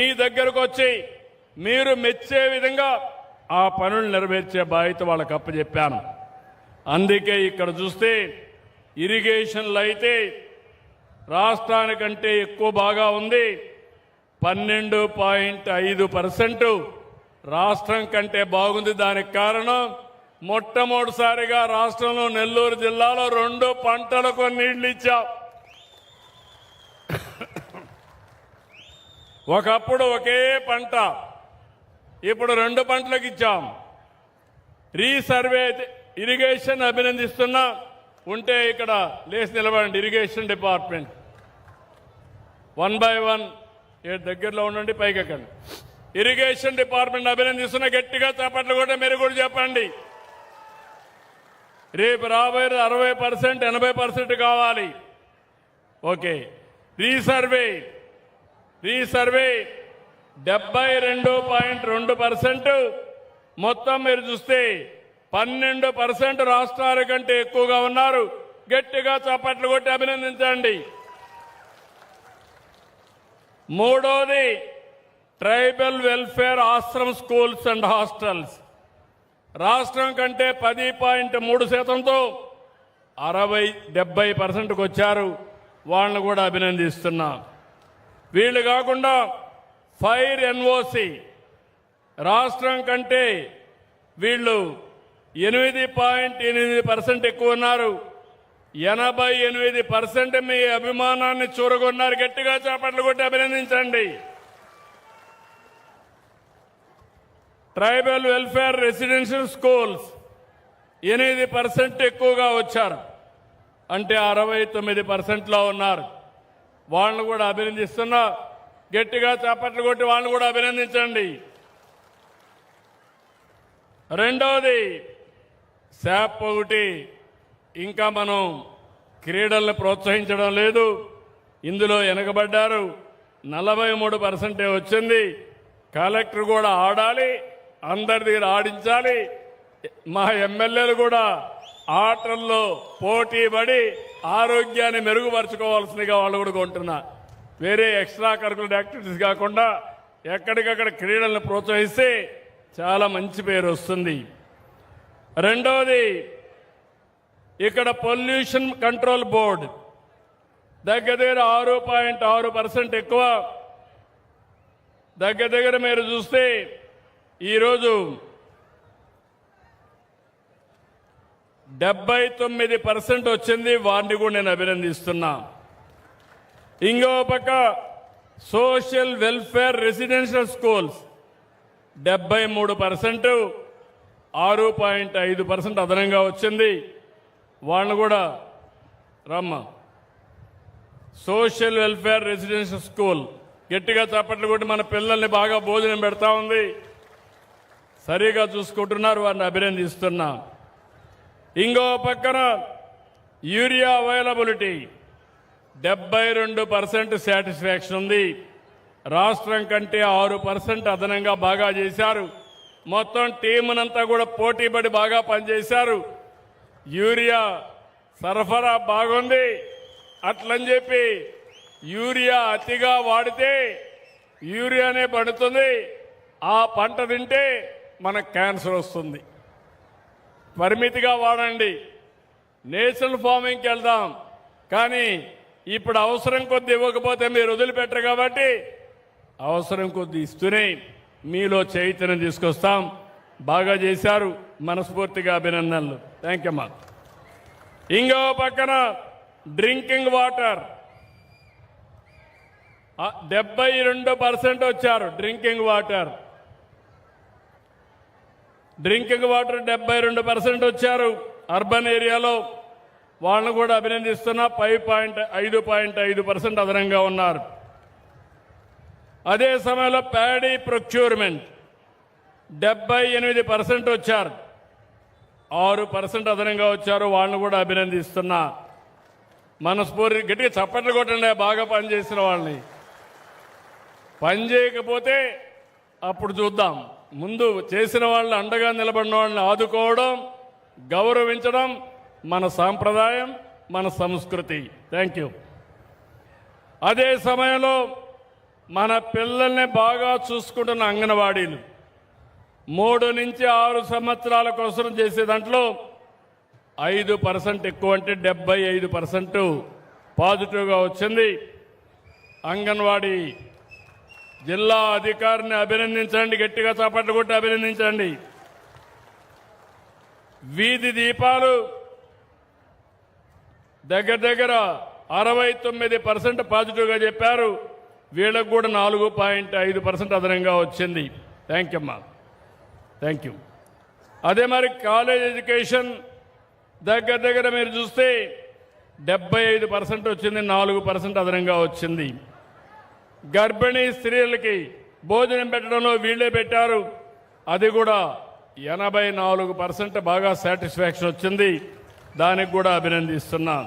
మీ దగ్గరకు వచ్చి మీరు మెచ్చే విధంగా ఆ పనులు నెరవేర్చే బాధ్యత వాళ్ళకి అప్పచెప్పాను. అందుకే ఇక్కడ చూస్తే ఇరిగేషన్లు అయితే రాష్ట్రానికంటే ఎక్కువ బాగా ఉంది. 12.5% రాష్ట్రం కంటే బాగుంది. దానికి కారణం మొట్టమొదటిసారిగా రాష్ట్రంలో నెల్లూరు జిల్లాలో 2 పంటలకు నీళ్లు ఇచ్చాం. ఒకప్పుడు ఒకే పంట, ఇప్పుడు 2 పంటలకు ఇచ్చాం. రీసర్వే ఇరిగేషన్ అభినందిస్తున్నా. ఉంటే ఇక్కడ లేచి నిలబడండి. ఇరిగేషన్ డిపార్ట్మెంట్ 1 by 1 దగ్గరలో ఉండండి, పైకి ఎక్కండి. ఇరిగేషన్ డిపార్ట్మెంట్ అభినందిస్తున్న. గట్టిగా చప్పట్లు కూడా మీరు కూడా చెప్పండి. రేపు రాబోయే 60%, 80% కావాలి. ఓకే. రీసర్వే 72.2%. మొత్తం మీరు చూస్తే 12% రాష్ట్రాల కంటే ఎక్కువగా ఉన్నారు. గట్టిగా చప్పట్లు కొట్టి అభినందించండి. మూడోది tribal welfare Ashram schools and hostels. రాష్ట్రం కంటే 10.3%తో 70% వచ్చారు. వాళ్ళని కూడా అభినందిస్తున్నా. వీళ్ళు కాకుండా ఫైర్ ఎన్ఓసి రాష్ట్రం కంటే వీళ్ళు 8.8% ఎక్కువ ఉన్నారు. 88% మీ అభిమానాన్ని చూరగొన్నారు. గట్టిగా చేపట్లు కొట్టి అభినందించండి. ట్రైబల్ వెల్ఫేర్ రెసిడెన్షియల్ స్కూల్స్ 8% ఎక్కువగా వచ్చారు. అంటే 69%లో ఉన్నారు. వాళ్ళను కూడా అభినందిస్తున్నా. గట్టిగా చేపట్లు కొట్టి వాళ్ళని కూడా అభినందించండి. రెండవది శాప్ ఒకటి. ఇంకా మనం క్రీడలను ప్రోత్సహించడం లేదు. ఇందులో వెనకబడ్డారు. 43% వచ్చింది. కలెక్టర్ కూడా ఆడాలి, అందరి దగ్గర ఆడించాలి. మా ఎమ్మెల్యేలు కూడా ఆటల్లో పోటీ పడి ఆరోగ్యాన్ని మెరుగుపరచుకోవాల్సిందిగా వాళ్ళు కూడా కొంటున్నా. వేరే ఎక్స్ట్రా కరికులర్ యాక్టివిటీస్ కాకుండా ఎక్కడికక్కడ క్రీడలను ప్రోత్సహిస్తే చాలా మంచి పేరు వస్తుంది. రెండవది ఇక్కడ పొల్యూషన్ కంట్రోల్ బోర్డు దగ్గర 6.6% ఎక్కువ. దగ్గర మీరు చూస్తే ఈరోజు 79% వచ్చింది. వారిని కూడా నేను అభినందిస్తున్నా. ఇంకో పక్క సోషల్ వెల్ఫేర్ రెసిడెన్షియల్ స్కూల్స్ 73%, 6.5% అదనంగా వచ్చింది. వాళ్ళను కూడా రమ్మ. సోషల్ వెల్ఫేర్ రెసిడెన్షియల్ స్కూల్ గట్టిగా చప్పట్లు కొట్టి మన పిల్లల్ని బాగా భోజనం పెడతా ఉంది. సరిగా చూసుకుంటున్నారు. వారిని అభినందిస్తున్నా. ఇంకో పక్కన యూరియా అవైలబిలిటీ 72% సాటిస్ఫాక్షన్ ఉంది. రాష్ట్రం కంటే 6% అదనంగా బాగా చేశారు. మొత్తం టీమునంతా కూడా పోటీపడి బాగా పనిచేశారు. యూరియా సరఫరా బాగుంది. అట్లని చెప్పి యూరియా అతిగా వాడితే యూరియానే పడుతుంది. ఆ పంట తింటే మనకు క్యాన్సర్ వస్తుంది. పరిమితిగా వాడండి. నేచురల్ ఫార్మింగ్కి వెళ్దాం. కానీ ఇప్పుడు అవసరం కొద్ది ఇవ్వకపోతే మీరు వదిలిపెట్టరు కాబట్టి అవసరం కొద్ది ఇస్తూనే మీలో చైతన్యం తీసుకొస్తాం. బాగా చేశారు. మనస్ఫూర్తిగా అభినందనలు. థ్యాంక్ యూ అమ్మా. ఇంకో పక్కన డ్రింకింగ్ వాటర్ 72% వచ్చారు. డ్రింకింగ్ వాటర్ 72% వచ్చారు. అర్బన్ ఏరియాలో వాళ్ళను కూడా అభినందిస్తున్నా. 5.5% అదనంగా ఉన్నారు. అదే సమయంలో ప్యాడీ ప్రొక్యూర్మెంట్ 78% వచ్చారు. 6% అదనంగా వచ్చారు. వాళ్ళను కూడా అభినందిస్తున్నా. మనస్ఫూర్తి గట్టిగా చప్పట్లు కొట్టండి. బాగా పనిచేసిన వాళ్ళని. పని చేయకపోతే అప్పుడు చూద్దాం. ముందు చేసిన వాళ్ళని, అండగా నిలబడిన వాళ్ళని ఆదుకోవడం, గౌరవించడం మన సాంప్రదాయం, మన సంస్కృతి. Thank you. అదే సమయంలో మన పిల్లల్ని బాగా చూసుకుంటున్న అంగన్వాడీలు 3 నుంచి 6 సంవత్సరాల కోసం చేసే దాంట్లో 5% ఎక్కువ అంటే 75% పాజిటివ్గా వచ్చింది. అంగన్వాడీ జిల్లా అధికారిని అభినందించండి, గట్టిగా చప్పట్లు కొట్టి అభినందించండి. వీధి దీపాలు దగ్గర 69% పాజిటివ్గా చెప్పారు. వీళ్ళకు కూడా 4.5% అదనంగా వచ్చింది. థ్యాంక్ యూ అమ్మా, థ్యాంక్ యూ. అదే మరి కాలేజ్ ఎడ్యుకేషన్ దగ్గర మీరు చూస్తే 75% వచ్చింది, 4% అదనంగా వచ్చింది. గర్భిణీ స్త్రీలకి భోజనం పెట్టడంలో వీళ్ళే పెట్టారు, అది కూడా 84% బాగా సాటిస్ఫాక్షన్ వచ్చింది. దానికి కూడా అభినందిస్తున్నాం.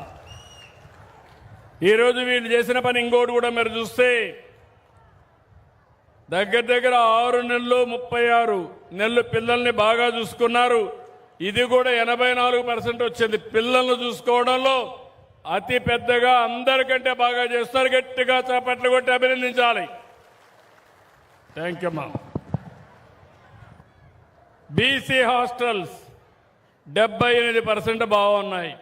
ఈరోజు వీళ్ళు చేసిన పని ఇంకోటి కూడా మీరు చూస్తే దగ్గర 6 నెలలు 36 నెలలు పిల్లల్ని బాగా చూసుకున్నారు. ఇది కూడా 84% వచ్చింది. పిల్లల్ని చూసుకోవడంలో అతి పెద్దగా అందరికంటే బాగా చేస్తారు. గట్టిగా చప్పట్లు కొట్టి అభినందించాలి. థ్యాంక్ యూ అమ్మా. బీసీ హాస్టల్స్ 78% బాగున్నాయి.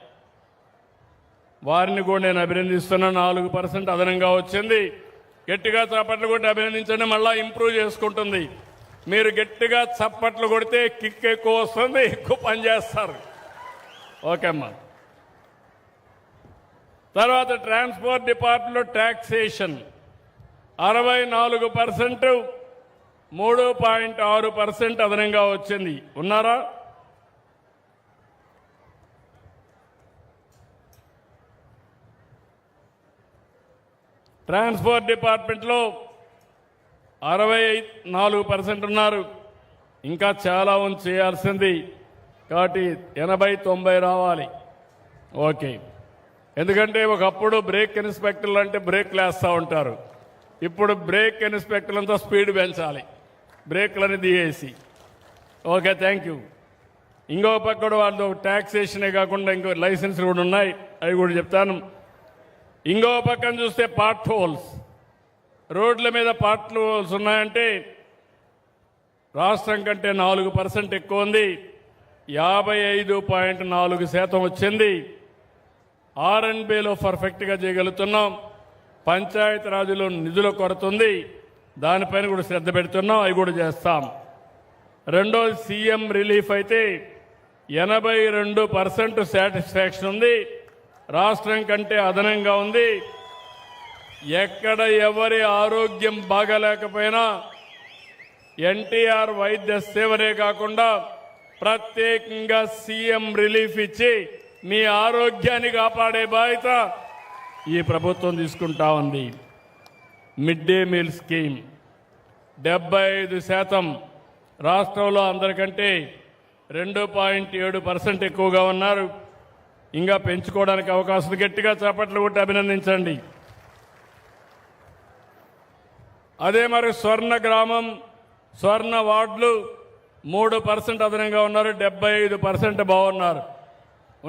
వారిని కూడా నేను అభినందిస్తున్నా. 4% అదనంగా వచ్చింది. గట్టిగా చప్పట్లు కొట్టి అభినందించండి. మళ్ళా ఇంప్రూవ్ చేసుకుంటుంది. మీరు గట్టిగా చప్పట్లు కొడితే కిక్ ఎక్కువ వస్తుంది, ఎక్కువ పని చేస్తారు. ఓకే అమ్మా. తర్వాత ట్రాన్స్పోర్ట్ డిపార్ట్మెంట్లో ట్యాక్సేషన్ 64%, 3.6% అదనంగా వచ్చింది. ఉన్నారా? ట్రాన్స్పోర్ట్ డిపార్ట్మెంట్లో 64% ఉన్నారు. ఇంకా చాలా ఉంది చేయాల్సింది. కాబట్టి 80-90 రావాలి. ఓకే. ఎందుకంటే ఒకప్పుడు బ్రేక్ ఇన్స్పెక్టర్లు అంటే బ్రేక్లు వేస్తూ ఉంటారు. ఇప్పుడు బ్రేక్ ఇన్స్పెక్టర్లంతా స్పీడ్ పెంచాలి, బ్రేక్లని దిగేసి. Okay, thank you. ఇంకో పక్క వాళ్ళు ట్యాక్సేషనే కాకుండా ఇంకో లైసెన్స్ కూడా ఉన్నాయి, అవి కూడా చెప్తాను. ఇంకో పక్కన చూస్తే పార్ట్ హోల్స్, రోడ్ల మీద పార్ట్ హోల్స్ ఉన్నాయంటే రాష్ట్రం కంటే 4% ఎక్కువ ఉంది. 55.4% వచ్చింది. R&Bలో పర్ఫెక్ట్గా చేయగలుగుతున్నాం. పంచాయతీ రాజులో నిధుల కొరత ఉంది, దానిపైన కూడా శ్రద్ధ పెడుతున్నాం, అవి కూడా చేస్తాం. రెండోది సీఎం రిలీఫ్ అయితే 82% సాటిస్ఫాక్షన్ ఉంది. రాష్ట్రం కంటే అదనంగా ఉంది. ఎక్కడ ఎవరి ఆరోగ్యం బాగలేకపోయినా ఎన్టీఆర్ వైద్య సేవనే కాకుండా ప్రత్యేకంగా సీఎం రిలీఫ్ ఇచ్చి మీ ఆరోగ్యాన్ని కాపాడే బాధ్యత ఈ ప్రభుత్వం తీసుకుంటా ఉంది. మిడ్ డే మీల్ స్కీమ్ 75% రాష్ట్రంలో అందరికంటే 2.7% ఎక్కువగా ఉన్నారు. ఇంకా పెంచుకోవడానికి అవకాశం. గట్టిగా చప్పట్లు కొట్టి అభినందించండి. అదే మరి స్వర్ణ గ్రామం, స్వర్ణ వార్డులు 3% అదనంగా ఉన్నారు. 75% బాగున్నారు.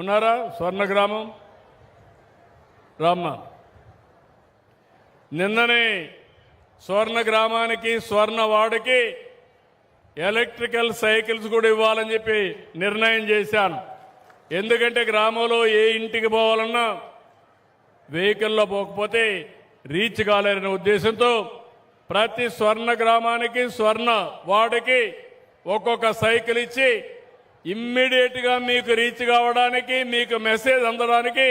ఉన్నారా? స్వర్ణ గ్రామం రామ్మ, నిన్ననే స్వర్ణ గ్రామానికి స్వర్ణ వార్డుకి ఎలక్ట్రికల్ సైకిల్స్ కూడా ఇవ్వాలని చెప్పి నిర్ణయం చేశాను. ఎందుకంటే గ్రామంలో ఏ ఇంటికి పోవాలన్నా వెహికల్లో పోకపోతే రీచ్ కాలేరనే ఉద్దేశంతో ప్రతి స్వర్ణ గ్రామానికి స్వర్ణ వార్డుకి ఒక్కొక్క సైకిల్ ఇచ్చి ఇమ్మీడియట్గా మీకు రీచ్ కావడానికి, మీకు మెసేజ్ అందడానికి,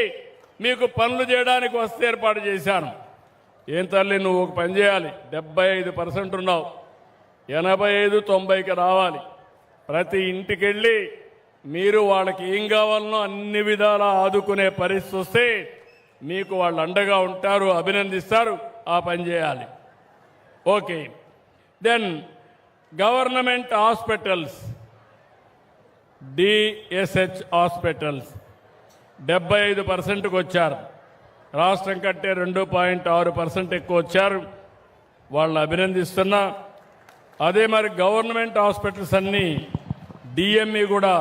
మీకు పనులు చేయడానికి వస్తే ఏర్పాటు చేశాను. ఏం తల్లి, నువ్వు ఒక పని చేయాలి. 75% ఉన్నావు, 85-90కి రావాలి. ప్రతి ఇంటికి వెళ్ళి మీరు వాళ్ళకి ఏం కావాలనో అన్ని విధాలా ఆదుకునే పరిస్థితి వస్తే మీకు వాళ్ళు అండగా ఉంటారు, అభినందిస్తారు. ఆ పని చేయాలి. Okay. Then government hospitals, DSH hospitals 75%కు వచ్చారు. రాష్ట్రం కంటే 2.6% ఎక్కువ వచ్చారు. వాళ్ళని అభినందిస్తున్నా. అదే మరి గవర్నమెంట్ హాస్పిటల్స్ అన్నీ డిఎంఈ కూడా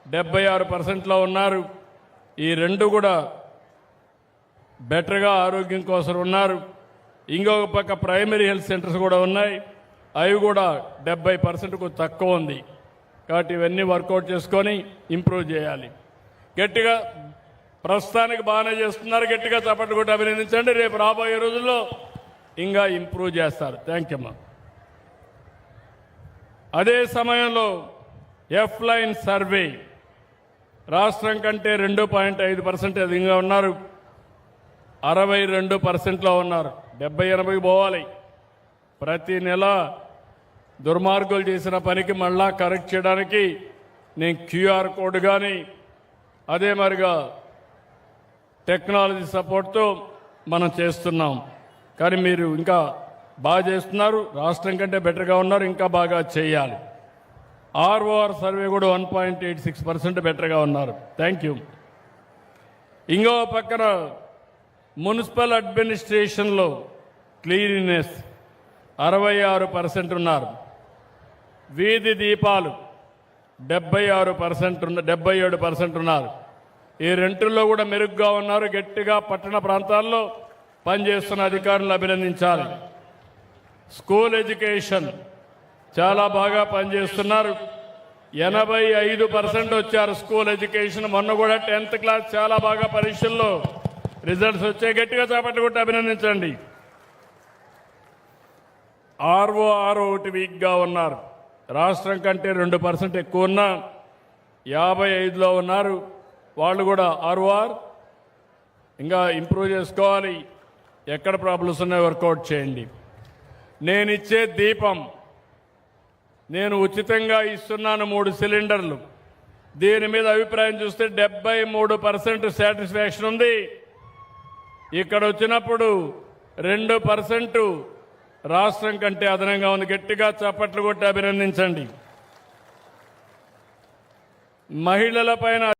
76%లో ఉన్నారు. ఈ రెండు కూడా బెటర్గా ఆరోగ్యం కోసం ఉన్నారు. ఇంకొక పక్క ప్రైమరీ హెల్త్ సెంటర్స్ కూడా ఉన్నాయి, అవి కూడా 70%కు తక్కువ ఉంది. కాబట్టి ఇవన్నీ వర్కౌట్ చేసుకొని ఇంప్రూవ్ చేయాలి. గట్టిగా ప్రస్తుతానికి బాగానే చేస్తున్నారు, గట్టిగా చప్పట్లు కొట్టి అభినందించండి. రేపు రాబోయే రోజుల్లో ఇంకా ఇంప్రూవ్ చేస్తారు. థ్యాంక్ యూ అమ్మా. అదే సమయంలో ఎఫ్ లైన్ సర్వే రాష్ట్రం కంటే 2.5% అధికంగా ఉన్నారు, 62%లో ఉన్నారు. 70-80 పోవాలి. ప్రతి నెల దుర్మార్గులు చేసిన పనికి మళ్ళా కరెక్ట్ చేయడానికి నేను క్యూఆర్ కోడ్ కానీ అదే మరిగా టెక్నాలజీ సపోర్ట్తో మనం చేస్తున్నాం. కానీ మీరు ఇంకా బాగా చేస్తున్నారు, రాష్ట్రం కంటే బెటర్గా ఉన్నారు, ఇంకా బాగా చేయాలి. ఆర్ఓఆర్ సర్వే కూడా 1.86% బెటర్గా ఉన్నారు. Thank you. ఇంకో పక్కన మున్సిపల్ అడ్మినిస్ట్రేషన్లో క్లీనినెస్ 66% ఉన్నారు. వీధి దీపాలు 77% ఉన్నారు. ఈ రెండుల్లో కూడా మెరుగ్గా ఉన్నారు. గట్టిగా పట్టణ ప్రాంతాల్లో పనిచేస్తున్న అధికారులను అభినందించాలి. స్కూల్ ఎడ్యుకేషన్ చాలా బాగా పనిచేస్తున్నారు. 85% వచ్చారు స్కూల్ ఎడ్యుకేషన్. మొన్న కూడా 10th క్లాస్ చాలా బాగా పరీక్షల్లో రిజల్ట్స్ వచ్చాయి. గట్టిగా చేపట్టుకుంటే అభినందించండి. ఆర్ఓఆర్ ఒకటి వీక్గా ఉన్నారు. రాష్ట్రం కంటే 2% ఎక్కువ ఉన్నా 55లో ఉన్నారు. వాళ్ళు కూడా ఆర్ఓఆర్ ఇంకా ఇంప్రూవ్ చేసుకోవాలి. ఎక్కడ ప్రాబ్లమ్స్ ఉన్నాయో వర్కౌట్ చేయండి. నేను ఇచ్చే దీపం నేను ఉచితంగా ఇస్తున్నాను 3 సిలిండర్లు. దీని మీద అభిప్రాయం చూస్తే 73% సాటిస్ఫాక్షన్ ఉంది. ఇక్కడ వచ్చినప్పుడు 2% రాష్ట్రం కంటే అదనంగా ఉంది. గట్టిగా చప్పట్లు కొట్టి అభినందించండి. మహిళల పైన